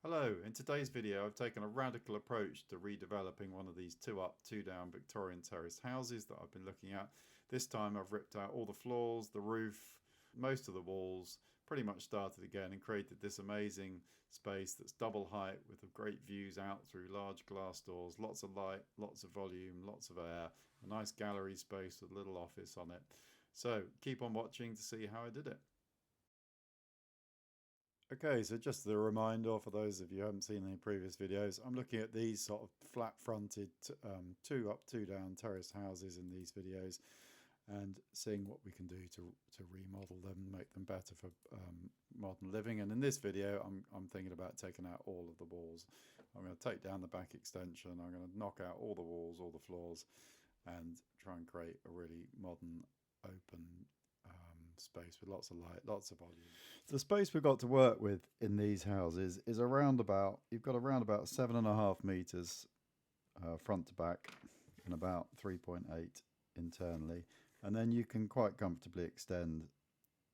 Hello, in today's video I've taken a radical approach to redeveloping one of these two up, two down Victorian terrace houses that I've been looking at. This time I've ripped out all the floors, the roof, most of the walls, pretty much started again and created this amazing space that's double height with great views out through large glass doors, lots of light, lots of volume, lots of air, a nice gallery space with a little office on it. So keep on watching to see how I did it. Okay, so just as a reminder for those of you who haven't seen any previous videos, I'm looking at these sort of flat-fronted two up, two down terrace houses in these videos and seeing what we can do to remodel them, make them better for modern living. And in this video, I'm thinking about taking out all of the walls. I'm going to take down the back extension, I'm going to knock out all the walls, all the floors, and try and create a really modern, open space with lots of light, lots of volume. The space we've got to work with in these houses is around about, you've got around about 7.5 meters front to back and about 3.8 internally. And then you can quite comfortably extend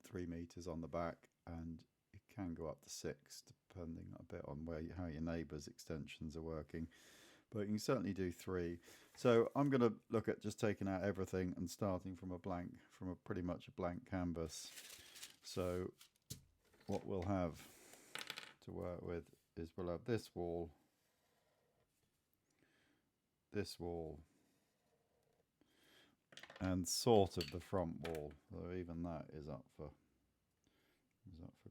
3 meters on the back, and it can go up to 6 depending a bit on how your neighbours' extensions are working. But you can certainly do 3. So I'm going to look at just taking out everything and starting from a pretty much a blank canvas. So what we'll have to work with is we'll have this wall, and sort of the front wall. So even that is up for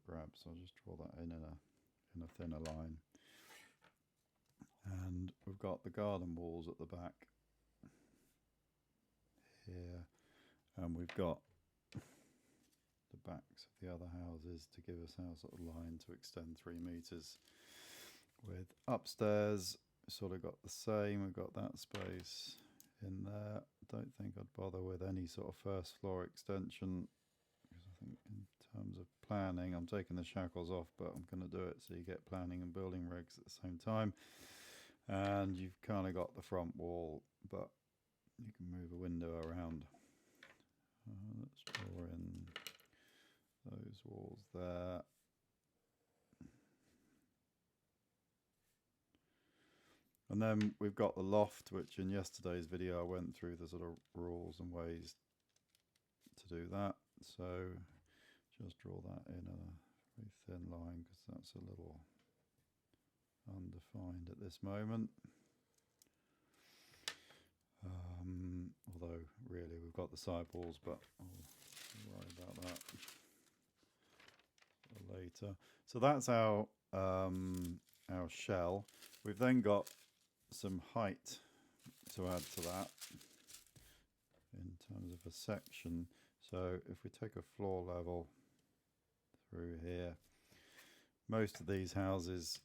grabs. So I'll just draw that in a thinner line. And we've got the garden walls at the back here, and we've got the backs of the other houses to give us our sort of line to extend 3 meters. With upstairs, sort of got the same. We've got that space in there. Don't think I'd bother with any sort of first floor extension, because I think in terms of planning, I'm taking the shackles off, but I'm going to do it so you get planning and building regs at the same time. And you've kind of got the front wall, but you can move a window around. Let's draw in those walls there. And then we've got the loft, which in yesterday's video I went through the sort of rules and ways to do that. So just draw that in a very thin line because that's a little undefined at this moment. Although really we've got the side walls, but I'll worry about that later. So that's our shell. We've then got some height to add to that in terms of a section. So if we take a floor level through here, most of these houses,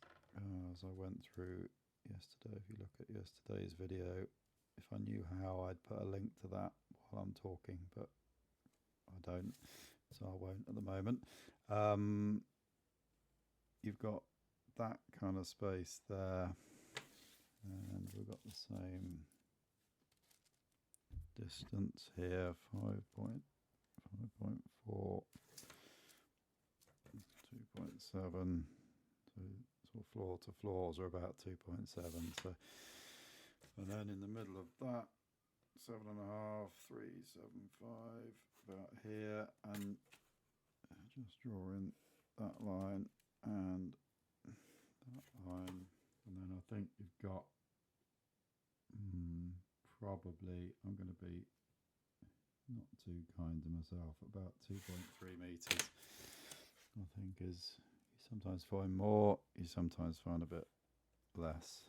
as I went through yesterday, if you look at yesterday's video, if I knew how, I'd put a link to that while I'm talking, but I don't, so I won't at the moment. You've got that kind of space there, and we've got the same distance here, 5.4, 2.7. So floor to floors are about 2.7. So, and then in the middle of that, 7.5, 3.75, about here, and just draw in that line and that line, and then I think you've got probably, I'm going to be not too kind to myself, about 2.3 meters. I think is, you sometimes find more, you sometimes find a bit less.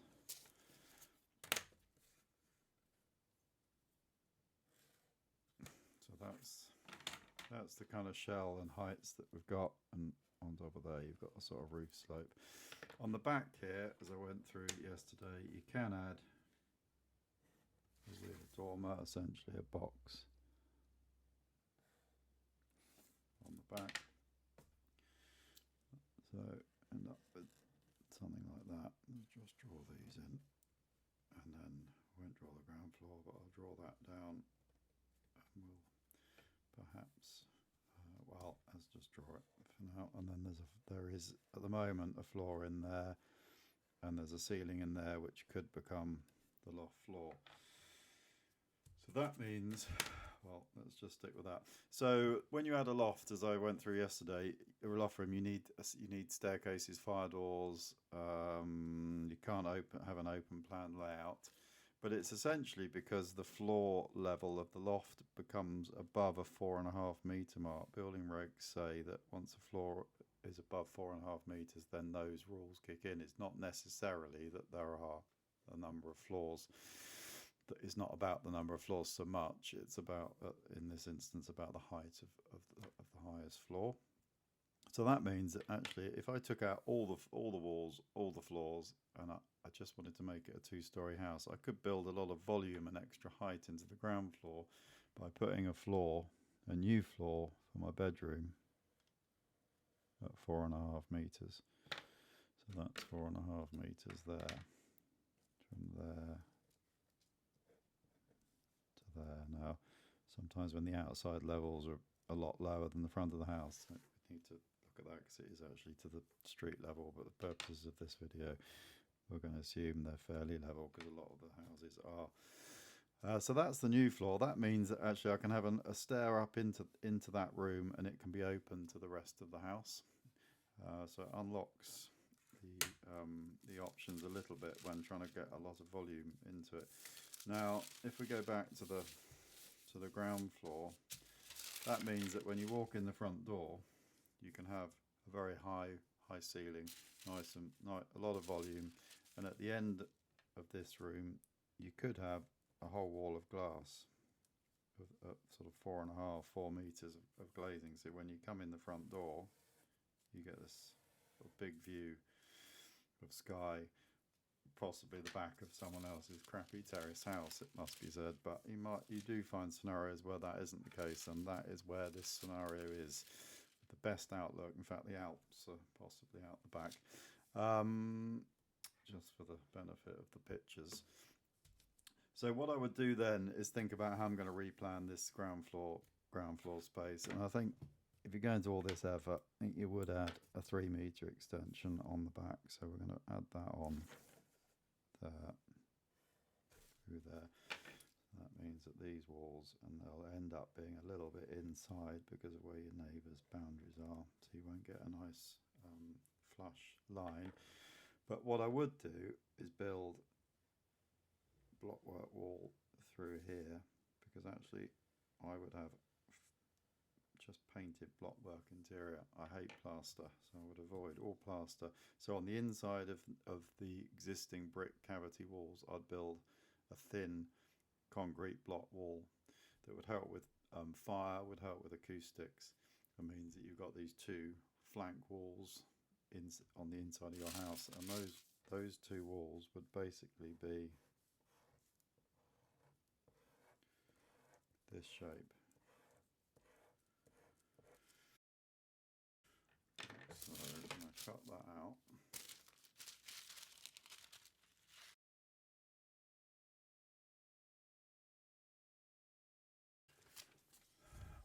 So that's the kind of shell and heights that we've got, and on top of there you've got a sort of roof slope. On the back here, as I went through yesterday, you can add a little dormer, essentially a box on the back. So end up with something like that. Let's just draw these in, and then I won't draw the ground floor, but I'll draw that down, and we'll perhaps well, let's just draw it for now. And then there is at the moment a floor in there, and there's a ceiling in there which could become the loft floor. So that means, well, let's just stick with that. So when you add a loft, as I went through yesterday, a loft room, you need staircases, fire doors. You can't have an open plan layout, but it's essentially because the floor level of the loft becomes above a 4.5 meter mark. Building regs say that once a floor is above 4.5 meters, then those rules kick in. It's not necessarily that there are a number of floors. It's not about the number of floors so much. It's about, in this instance, about the height of the highest floor. So that means that actually, if I took out all the walls, all the floors, and I just wanted to make it a 2-story house, I could build a lot of volume and extra height into the ground floor by putting a new floor for my bedroom at 4.5 meters. So that's 4.5 meters there, from there to there. Now, sometimes when the outside levels are a lot lower than the front of the house, we need to look at that because it is actually to the street level, but the purposes of this video, we're going to assume they're fairly level because a lot of the houses are. So that's the new floor. That means that actually I can have a stair up into that room, and it can be open to the rest of the house. So it unlocks the options a little bit when trying to get a lot of volume into it. Now, if we go back to the ground floor, that means that when you walk in the front door, you can have a very high ceiling, nice and a lot of volume, and at the end of this room, you could have a whole wall of glass, of sort of 4 meters of glazing. So when you come in the front door, you get this sort of big view of sky, possibly the back of someone else's crappy terrace house, it must be said, but you do find scenarios where that isn't the case, and that is where this scenario is. The best outlook, in fact the Alps are possibly out the back, just for the benefit of the pictures. So what I would do then is think about how I'm going to replan this ground floor space, and I think if you go into all this effort, I think you would add a 3 meter extension on the back. So we're going to add that on there, through there. That means that these walls, and they'll end up being a little bit inside because of where your neighbours' boundaries are, so you won't get a nice flush line. But what I would do is build blockwork wall through here, because actually I would have just painted blockwork interior. I hate plaster, so I would avoid all plaster. So on the inside of the existing brick cavity walls, I'd build a thin concrete block wall that would help with fire, would help with acoustics. It means that you've got these 2 flank walls on the inside of your house, and those 2 walls would basically be this shape. So I'm going to cut that out.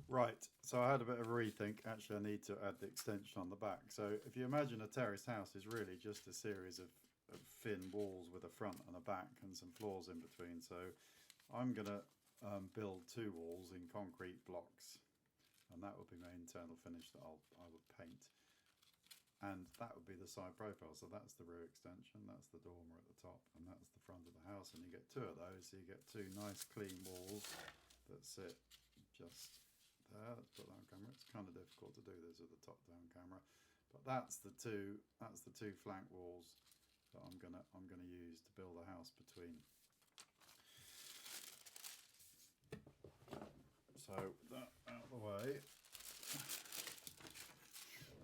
Right, so I had a bit of a rethink. Actually, I need to add the extension on the back. So if you imagine a terrace house is really just a series of thin walls with a front and a back and some floors in between. So I'm going to build 2 walls in concrete blocks, and that would be my internal finish that I would paint. And that would be the side profile. So that's the rear extension, that's the dormer at the top, and that's the front of the house. And you get 2 of those, so you get 2 nice clean walls that sit just there. Let's put that on camera. It's kind of difficult to do this with a top-down camera, but that's the two flank walls that I'm gonna use to build a house between. So that out of the way,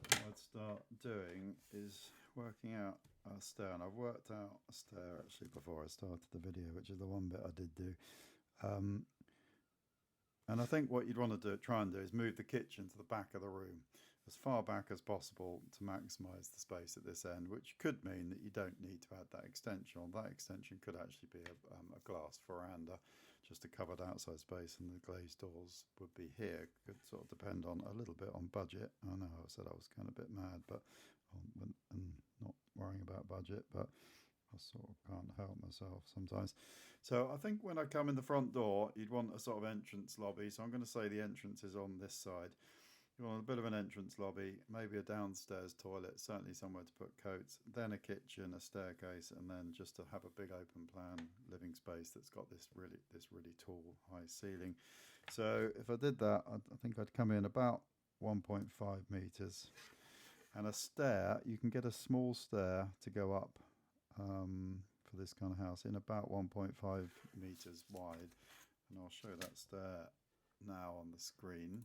what I'd start doing is working out a stair, and I've worked out a stair actually before I started the video, which is the one bit I did do. And I think what you'd want to try and do is move the kitchen to the back of the room, as far back as possible, to maximise the space at this end, which could mean that you don't need to add that extension. That extension could actually be a glass veranda, just a covered outside space, and the glazed doors would be here. Could sort of depend on a little bit on budget. I know I said I was kind of a bit mad, but and not worrying about budget, but I sort of can't help myself sometimes. So I think when I come in the front door, you'd want a sort of entrance lobby. So I'm going to say the entrance is on this side. You want a bit of an entrance lobby, maybe a downstairs toilet, certainly somewhere to put coats, then a kitchen, a staircase, and then just to have a big open plan living space that's got this really tall high ceiling. So if I did that, I think I'd come in about 1.5 meters. And a stair, you can get a small stair to go up for this kind of house in about 1.5 meters wide. And I'll show that stair now on the screen.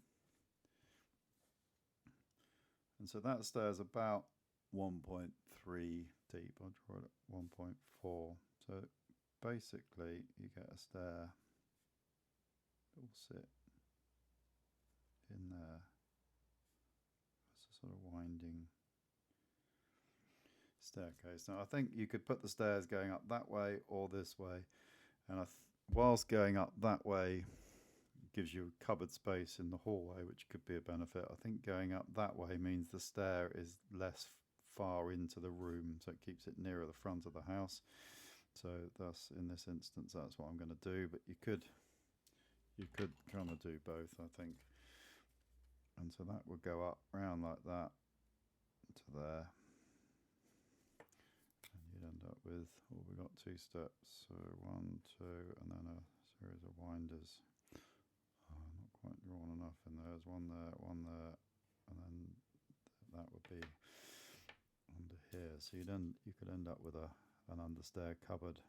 And so that stair is about 1.3 deep. I'll draw it at 1.4. So basically you get a stair that will sit in there. It's a sort of winding staircase. Now I think you could put the stairs going up that way or this way, and whilst going up that way gives you cupboard space in the hallway, which could be a benefit. I think going up that way means the stair is less far into the room, so it keeps it nearer the front of the house. So thus in this instance that's what I'm going to do, but you could kind of do both, I think. And so that would go up round like that to there, and you'd end up with, well, we got 2 steps, so 1, 2, and then a series of winders. Not quite drawn enough in there. There's one there, and then that would be under here. So you could end up with an understair cupboard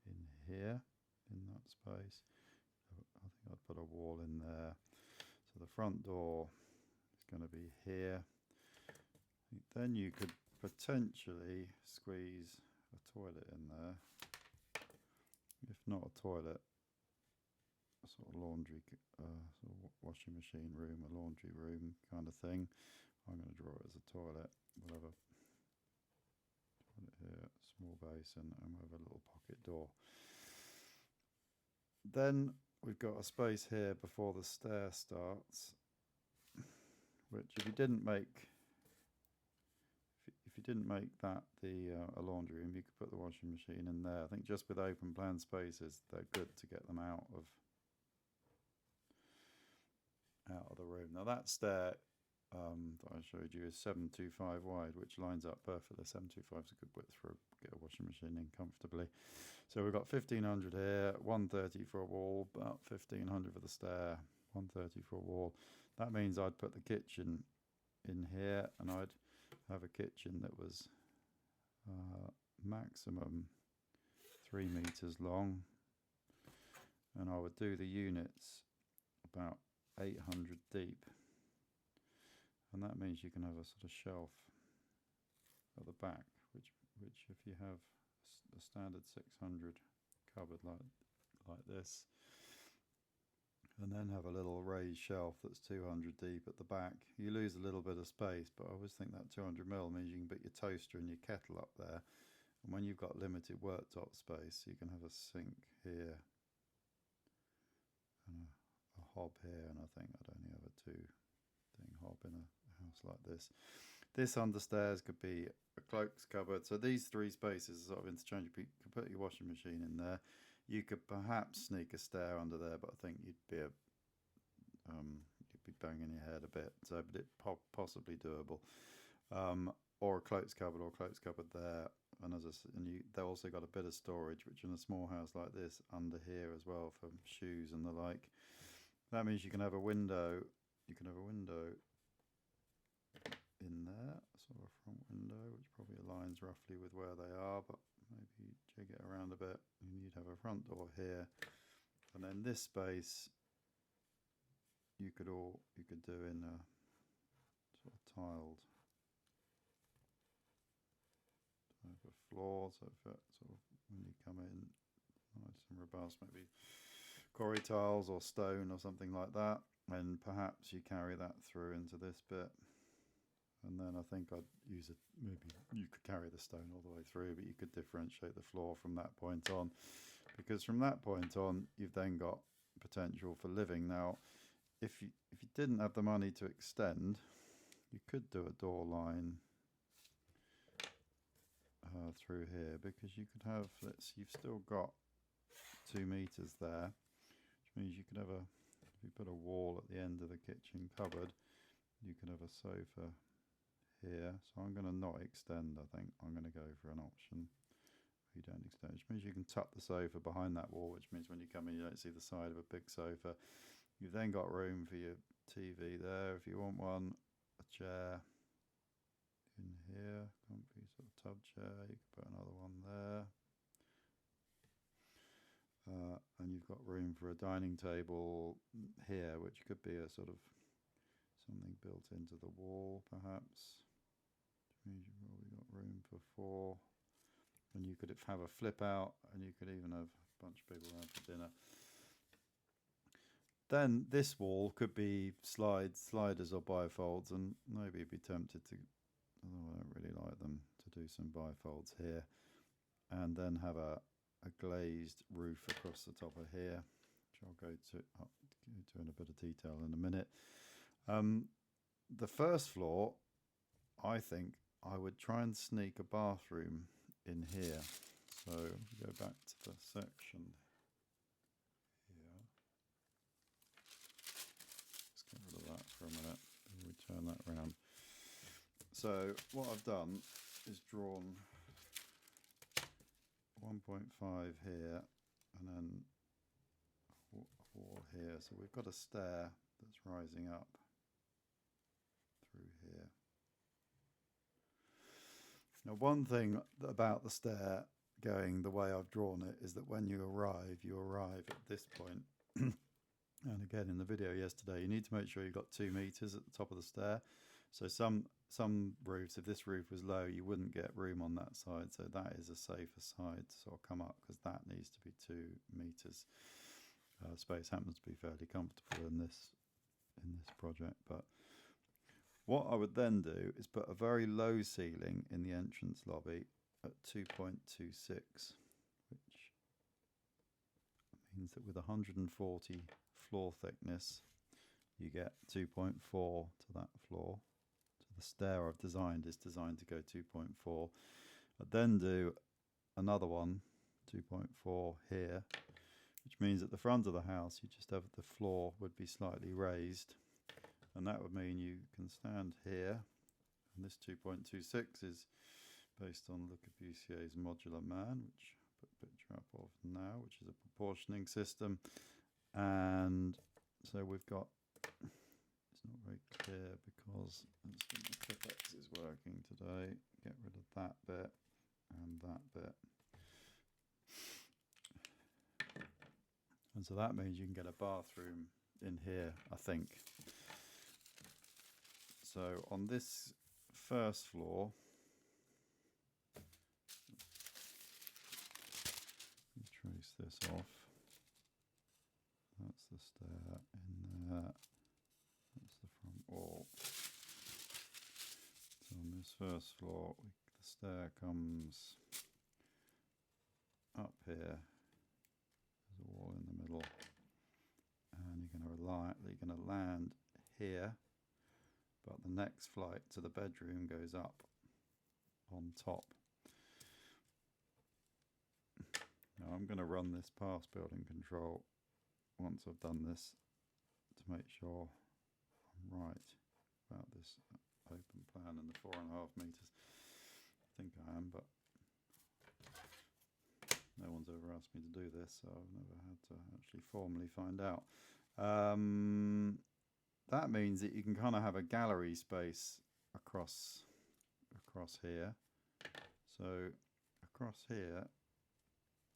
in here, in that space. I think I'd put a wall in there. So the front door is going to be here. Then you could potentially squeeze a toilet in there. If not a toilet, a sort of laundry, sort of washing machine room, a laundry room kind of thing. I'm going to draw it as a toilet, whatever. Toilet here, small basin, and we have a little pocket door. Then we've got a space here before the stair starts, which if you didn't make that a laundry room, you could put the washing machine in there. I think just with open plan spaces, they're good to get them out of the room. Now that stair that I showed you is 725 wide, which lines up perfectly. 725 is a good width for get a washing machine in comfortably. So we've got 1500 here, 130 for a wall, about 1500 for the stair, 130 for a wall. That means I'd put the kitchen in here, and I'd have a kitchen that was maximum 3 meters long, and I would do the units about 800 deep, and that means you can have a sort of shelf at the back, which if you have a standard 600 cupboard like this, and then have a little raised shelf that's 200 deep at the back, you lose a little bit of space. But I always think that 200mm means you can put your toaster and your kettle up there, and when you've got limited worktop space, you can have a sink here and a hob here, and I think I'd only have a 2-thing hob in a house like this. This understairs could be a cloaks cupboard. So these 3 spaces are sort of interchangeable. You could put your washing machine in there. You could perhaps sneak a stair under there, but I think you'd be banging your head a bit. So, but it's possibly doable. Or a cloaks cupboard there. And they also got a bit of storage, which in a small house like this, under here as well for shoes and the like. That means you can have a window. You can have a window in there, sort of a front window, which probably aligns roughly with where they are, but maybe jig it around a bit, and you'd have a front door here. And then this space you could do in a sort of tiled type of floor, so sort of when you come in, nice and robust, maybe quarry tiles or stone or something like that, and perhaps you carry that through into this bit. And then I think I'd use it, maybe you could carry the stone all the way through, but you could differentiate the floor from that point on, because from that point on you've then got potential for living. Now if you didn't have the money to extend, you could do a door line through here, because you could have, you've still got 2 meters there, which means you could have if you put a wall at the end of the kitchen cupboard, you could have a sofa here. So I'm going to not extend, I think. I'm going to go for an option where you don't extend, which means you can tuck the sofa behind that wall, which means when you come in you don't see the side of a big sofa. You've then got room for your TV there if you want one, a chair in here, comfy sort of tub chair, you can put another one there. And you've got room for a dining table here, which could be a sort of something built into the wall perhaps, which means you've probably got room for 4. And you could have a flip out, and you could even have a bunch of people around for dinner. Then this wall could be sliders or bifolds, and maybe you'd be tempted to, although I don't really like them, to do some bifolds here, and then have a glazed roof across the top of here, which I'll go to in a bit of detail in a minute. The first floor, I think I would try and sneak a bathroom in here. So go back to the section here. Let's get rid of that for a minute. We turn that around. So what I've done is drawn 1.5 here and then a wall here. So we've got a stair that's rising up through here. Now, one thing about the stair going the way I've drawn it is that when you arrive at this point. And again, in the video yesterday, you need to make sure you've got 2 meters at the top of the stair. So some roofs, if this roof was low, you wouldn't get room on that side. So that is a safer side to sort of come up, because that needs to be 2 meters. Space happens to be fairly comfortable in this project, but what I would then do is put a very low ceiling in the entrance lobby at 2.26, which means that with 140 floor thickness, you get 2.4 to that floor. So the stair I've designed is designed to go 2.4. I'd then do another one, 2.4 here, which means at the front of the house, you just have the floor would be slightly raised. And that would mean you can stand here, and this 2.26 is based on Le Corbusier's modular man, which I'll put a picture up of now, which is a proportioning system. And so we've got, it's not very clear because the Clipex is working today. Get rid of that bit and that bit. And so that means you can get a bathroom in here, I think. So on this first floor, let me trace this off. That's the stair in there. That's the front wall. So on this first floor, the stair comes up here. There's a wall in the middle, and you're going to land here. But the next flight to the bedroom goes up on top. Now I'm going to run this past building control once I've done this to make sure I'm right about this open plan and the 4.5 meters. I think I am, but no one's ever asked me to do this, so I've never had to actually formally find out. That means that you can kind of have a gallery space across here. So across here,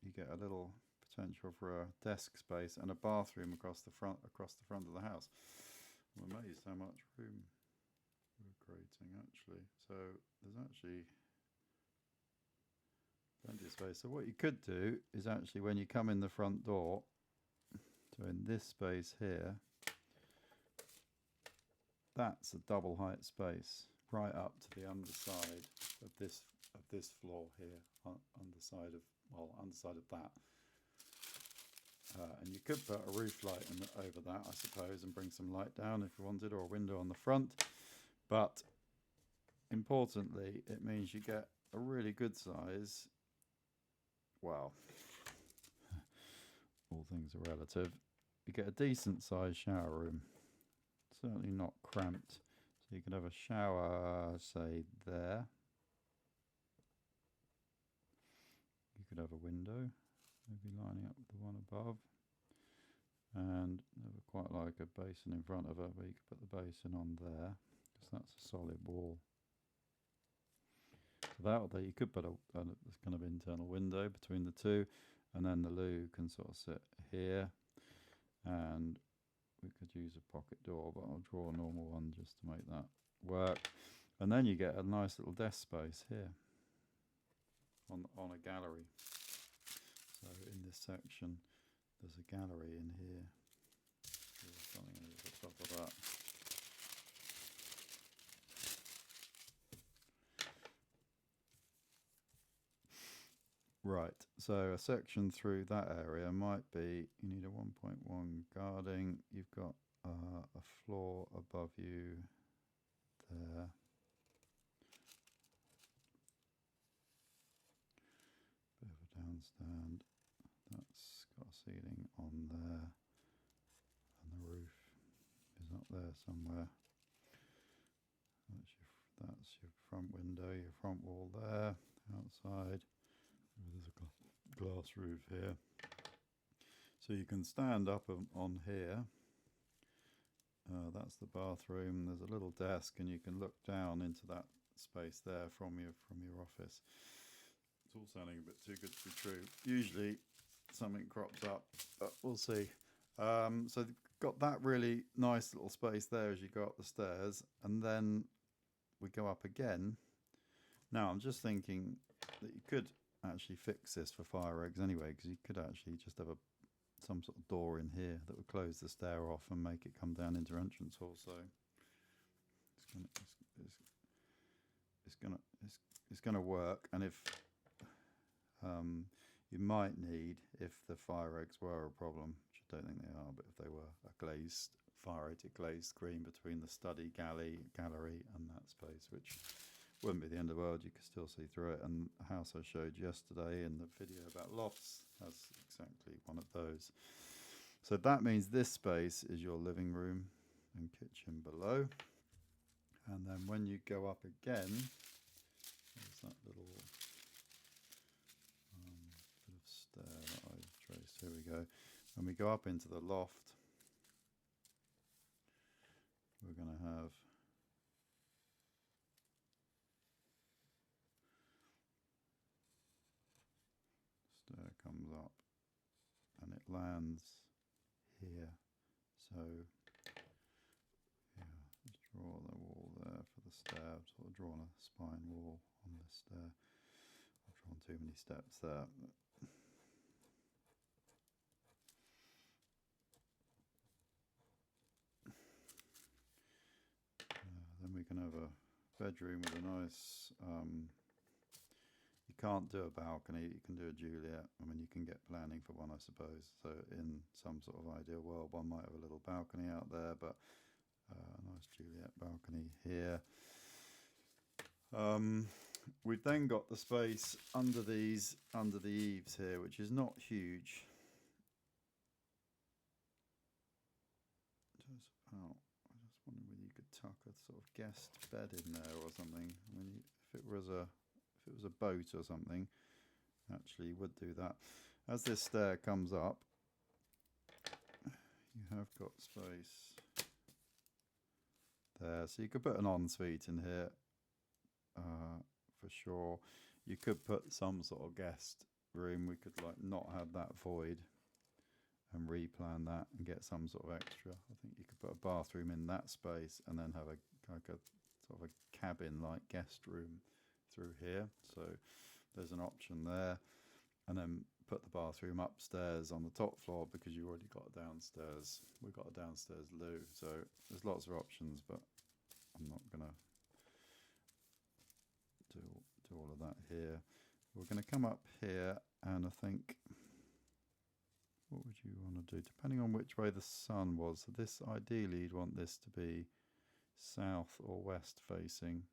you get a little potential for a desk space and a bathroom across the front of the house. I'm amazed how much room we're creating actually. So there's actually plenty of space. So what you could do is actually, when you come in the front door, so in this space here, that's a double height space right up to the underside of this floor here, underside of that. And you could put a roof light over that, I suppose, and bring some light down if you wanted, or a window on the front. But importantly, it means you get a really good size, well, all things are relative, you get a decent sized shower room, certainly not cramped. So you could have a shower, say, there. You could have a window, maybe lining up with the one above. And never quite like a basin in front of her, but you could put the basin on there, because that's a solid wall. So that way you could put a kind of internal window between the two, and then the loo can sort of sit here, and we could use a pocket door, but I'll draw a normal one just to make that work. And then you get a nice little desk space here on a gallery. So in this section there's a gallery in here. There's something over the top of that. Right, so a section through that area might be, you need a 1.1 guarding, you've got a floor above you there. Bit of a downstand, that's got a ceiling on there, and the roof is up there somewhere. That's your front window, your front wall there, outside. There's a glass roof here, so you can stand up on here. That's the bathroom. There's a little desk, and you can look down into that space there from your office. It's all sounding a bit too good to be true. Usually, something crops up, but we'll see. So you've got that really nice little space there as you go up the stairs, and then we go up again. Now I'm just thinking that you could actually fix this for fire eggs anyway, because you could actually just have some sort of door in here that would close the stair off and make it come down into entrance hall. So it's gonna work. And if you might need, if the fire eggs were a problem, which I don't think they are, but if they were, a glazed fire-rated glazed screen between the study gallery and that space, which wouldn't be the end of the world. You could still see through it. And the house I showed yesterday in the video about lofts has exactly one of those. So that means this space is your living room and kitchen below. And then when you go up again, there's that little bit of stair that I've traced. Here we go. When we go up into the loft, we're going to have stair comes up and it lands here. So yeah, just draw the wall there for the stair. I've sort of drawn a spine wall on the stair. I've drawn too many steps there. Then we can have a bedroom with a nice, you can't do a balcony, you can do a Juliet. I mean, you can get planning for one, I suppose. So in some sort of ideal world, one might have a little balcony out there, but a nice Juliet balcony here. We've then got the space under the eaves here, which is not huge. I just wondering whether you could tuck a sort of guest bed in there or something. I mean, if it was a boat or something, actually you would do that. As this stair comes up, you have got space there, so you could put an ensuite in here for sure. You could put some sort of guest room. We could like not have that void and replan that and get some sort of extra. I think you could put a bathroom in that space and then have a sort of a cabin like guest room through here. So there's an option there, and then put the bathroom upstairs on the top floor because you already got a downstairs. We've got a downstairs loo, so there's lots of options, but I'm not gonna do all of that here. We're going to come up here, and I think, what would you want to do depending on which way the sun was? So this, ideally you'd want this to be south or west facing.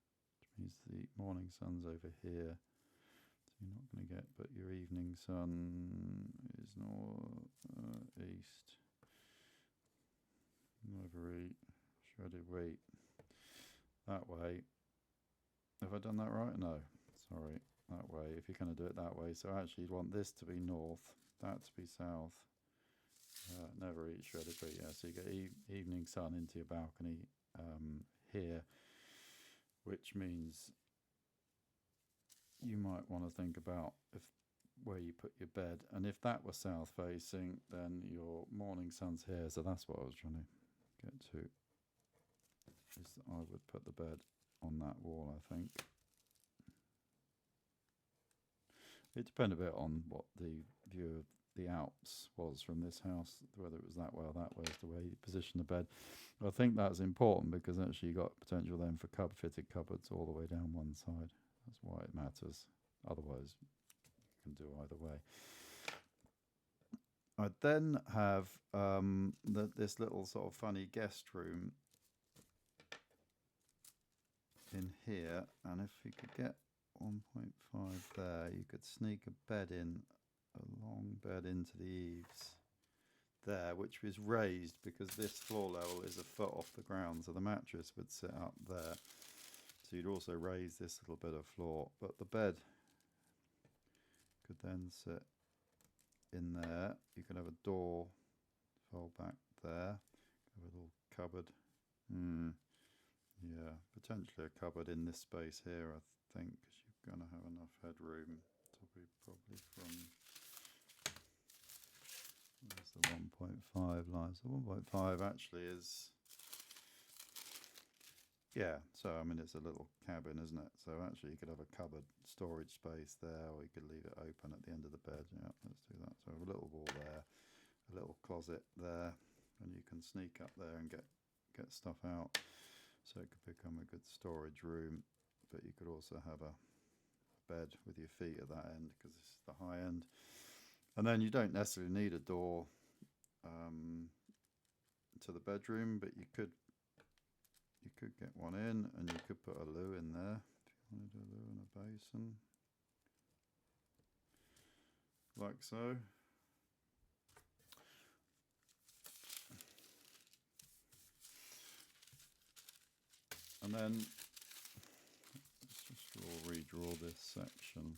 means the morning sun's over here. So you're not going to get, but your evening sun is north, east. Overeat, shredded wheat. That way. Have I done that right? No. Sorry. That way. If you're going to do it that way. So actually you'd want this to be north, that to be south. Never eat shredded wheat. Yeah, so you get evening sun into your balcony here, which means you might want to think about where you put your bed. And if that were south facing, then your morning sun's here. So that's what I was trying to get to. Is I would put the bed on that wall, I think. It depends a bit on what the view of the Alps was from this house, whether it was that way or that way, as the way you position the bed. I think that's important because actually you got potential then for fitted cupboards all the way down one side. That's why it matters. Otherwise, you can do either way. I then have this little sort of funny guest room in here, and if you could get 1.5 there, you could sneak a bed in, a long bed into the eaves there, which is raised because this floor level is a foot off the ground, so the mattress would sit up there. So you'd also raise this little bit of floor, but the bed could then sit in there. You could have a door fold back there, have a little cupboard. Yeah, potentially a cupboard in this space here, I think, because you're going to have enough headroom to be probably from. There's the 1.5 line. So 1.5 actually is. Yeah, so I mean it's a little cabin, isn't it? So actually you could have a cupboard storage space there, or you could leave it open at the end of the bed. Yeah, let's do that. So a little wall there, a little closet there, and you can sneak up there and get stuff out. So it could become a good storage room, but you could also have a bed with your feet at that end because this is the high end. And then you don't necessarily need a door to the bedroom, but you could get one in, and you could put a loo in there if you want to do a loo and a basin, like so. And then let's just redraw this section.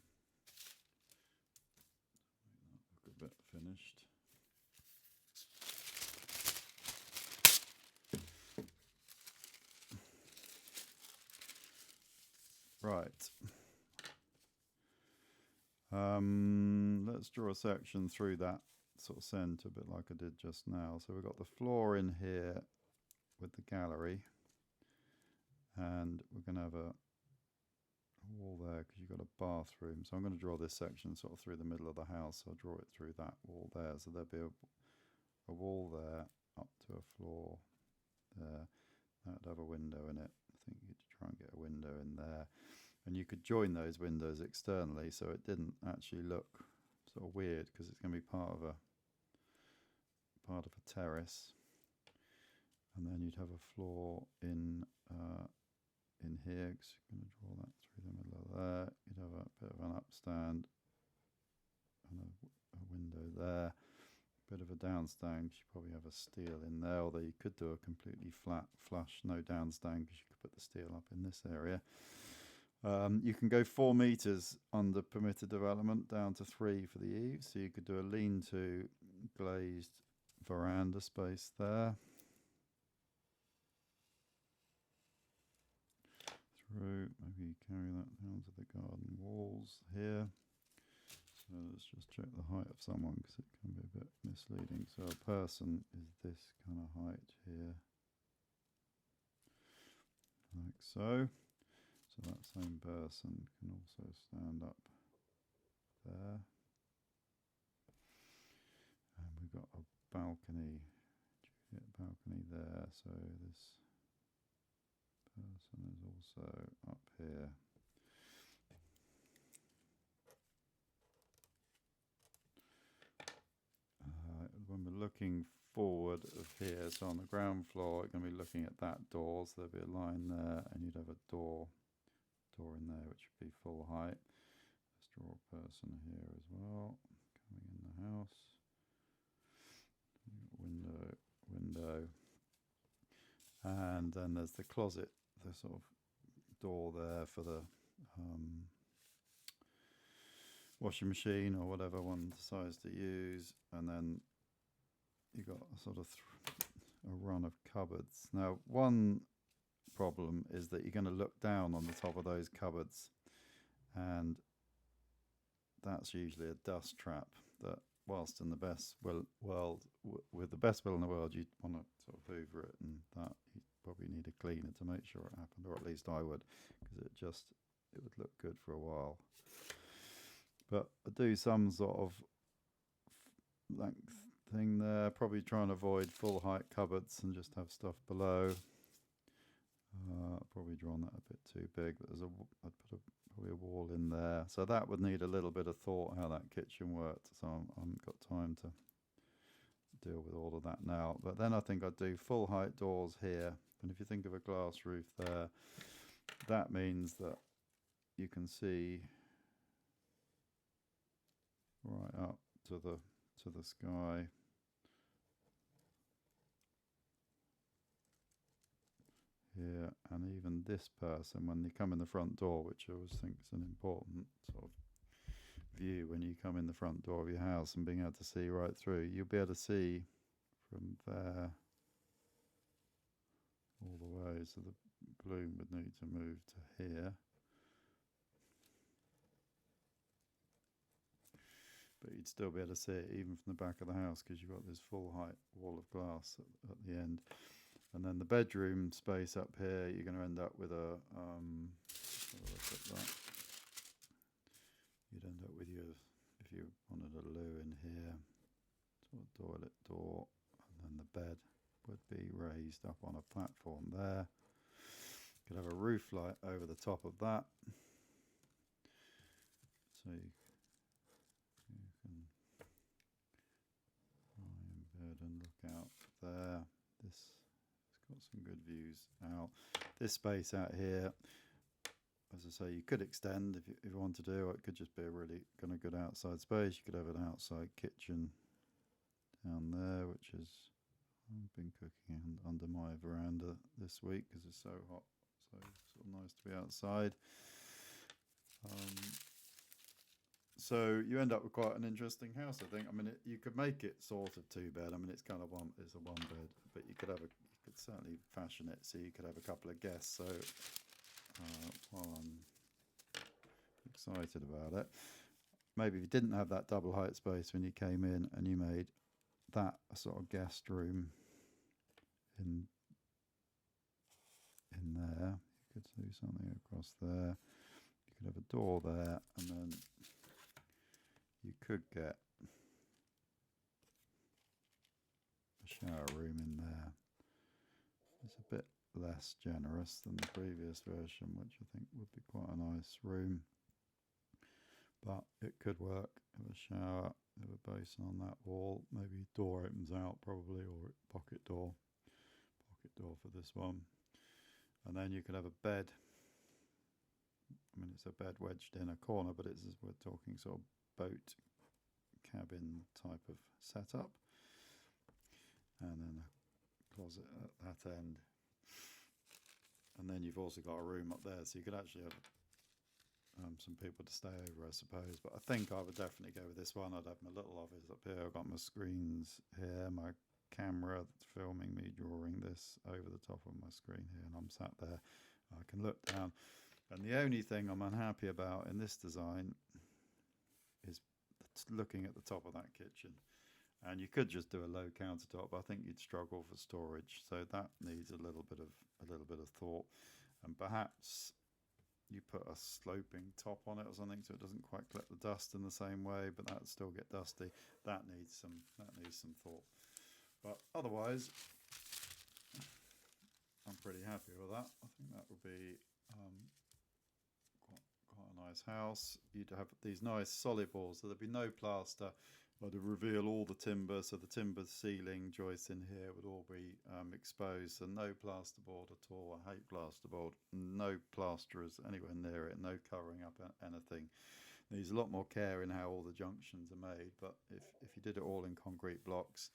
Make that look a bit finished. Right. Let's draw a section through that sort of centre, a bit like I did just now. So we've got the floor in here with the gallery, and we're going to have a wall there because you've got a bathroom. So I'm going to draw this section sort of through the middle of the house. So I'll draw it through that wall there. So there'll be a wall there up to a floor there. That'd have a window in it. I think you'd try and get a window in there. And you could join those windows externally so it didn't actually look sort of weird, because it's going to be part of a terrace. And then you'd have a floor in here, because you're going to draw that through the middle of there. You'd have a bit of an upstand and a window there. Bit of a downstand, because you probably have a steel in there, although you could do a completely flat flush, no downstand, because you could put the steel up in this area. You can go 4 meters under permitted development, down to 3 for the eaves. So you could do a lean-to glazed veranda space there. Through, maybe carry that down to the garden walls here. So let's just check the height of someone, because it can be a bit misleading. So a person is this kind of height here, like so. So that same person can also stand up there. And we've got a balcony, balcony there. So this person is also up here. When we're looking forward of here, so on the ground floor, we're going to be looking at that door. So there'll be a line there, and you'd have a door door in there, which would be full height. Let's draw a person here as well, coming in the house. Window. And then there's the closet, the sort of door there for the washing machine or whatever one decides to use. And then you got a sort of a run of cupboards. Now, one problem is that you're going to look down on the top of those cupboards, and that's usually a dust trap that, whilst in the best world, with the best will in the world, you'd want to sort of hoover it, and that you probably need a cleaner to make sure it happened, or at least I would, because it would look good for a while. But I do some sort of length thing there, probably try and avoid full height cupboards and just have stuff below. Probably drawn that a bit too big, but I'd put probably a wall in there, so that would need a little bit of thought how that kitchen worked, so I haven't got time to deal with all of that now. But then I think I'd do full height doors here, and if you think of a glass roof there, that means that you can see right up to the sky. Here, and even this person, when they come in the front door, which I always think is an important sort of view when you come in the front door of your house, and being able to see right through, you'll be able to see from there all the way, so the bloom would need to move to here. But you'd still be able to see it even from the back of the house, because you've got this full height wall of glass at the end. And then the bedroom space up here, you're going to end up with a, have a look at that. You'd end up with if you wanted a loo in here, sort of toilet door, and then the bed would be raised up on a platform there. You could have a roof light over the top of that. So you can lie in bed and look out there. Got some good views out. This space out here, as I say, you could extend if you want to do, or it could just be a really kind of good outside space. You could have an outside kitchen down there, which is, I've been cooking under my veranda this week because it's so hot, so sort of nice to be outside. So you end up with quite an interesting house, I think. I mean, you could make it sort of two bed. I mean, it's kind of it's a one bed, but you could certainly fashion it so you could have a couple of guests. So while I'm excited about it, maybe if you didn't have that double height space when you came in, and you made that a sort of guest room in there, you could do something across there. You could have a door there, and then you could get a shower room in there. It's a bit less generous than the previous version, which I think would be quite a nice room, but it could work. Have a shower, have a basin on that wall, maybe door opens out probably, or pocket door for this one. And then you could have a bed. I mean, it's a bed wedged in a corner, but we're talking sort of boat cabin type of setup, and then a closet at that end, and then you've also got a room up there, so you could actually have some people to stay over, I suppose. But I think I would definitely go with this one. I'd have my little office up here, I've got my screens here, my camera that's filming me drawing this over the top of my screen here, and I'm sat there. I can look down, and the only thing I'm unhappy about in this design is looking at the top of that kitchen. And you could just do a low countertop, but I think you'd struggle for storage, so that needs a little bit of thought. And perhaps you put a sloping top on it or something, so it doesn't quite collect the dust in the same way, but that'd still get dusty. That needs some thought. But otherwise, I'm pretty happy with that. I think that would be quite a nice house. You'd have these nice solid walls, so there'd be no plaster I'd reveal all the timber, so the timber ceiling joists in here would all be exposed, so no plasterboard at all. I hate plasterboard. No plasterers anywhere near it, no covering up anything. Needs a lot more care in how all the junctions are made, but if you did it all in concrete blocks,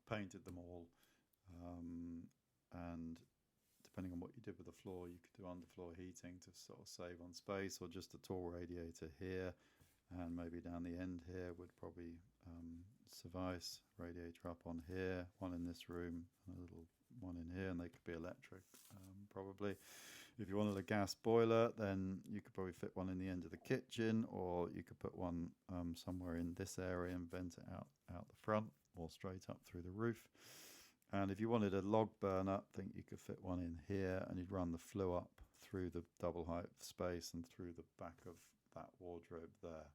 painted them all, and depending on what you did with the floor, you could do underfloor heating to sort of save on space, or just a tall radiator here, and maybe down the end here would probably suffice. Radiator up on here, one in this room, and a little one in here, and they could be electric probably. If you wanted a gas boiler, then you could probably fit one in the end of the kitchen, or you could put one somewhere in this area and vent it out the front, or straight up through the roof. And if you wanted a log burner, I think you could fit one in here, and you'd run the flue up through the double height space and through the back of that wardrobe there.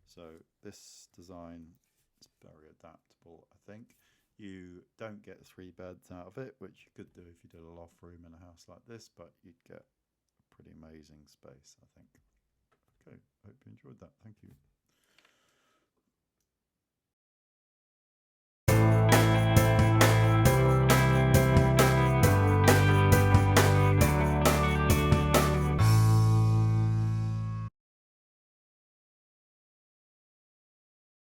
So this design is very adaptable, I think. You don't get 3 beds out of it, which you could do if you did a loft room in a house like this, but you'd get a pretty amazing space, I think. Okay, hope you enjoyed that. Thank you.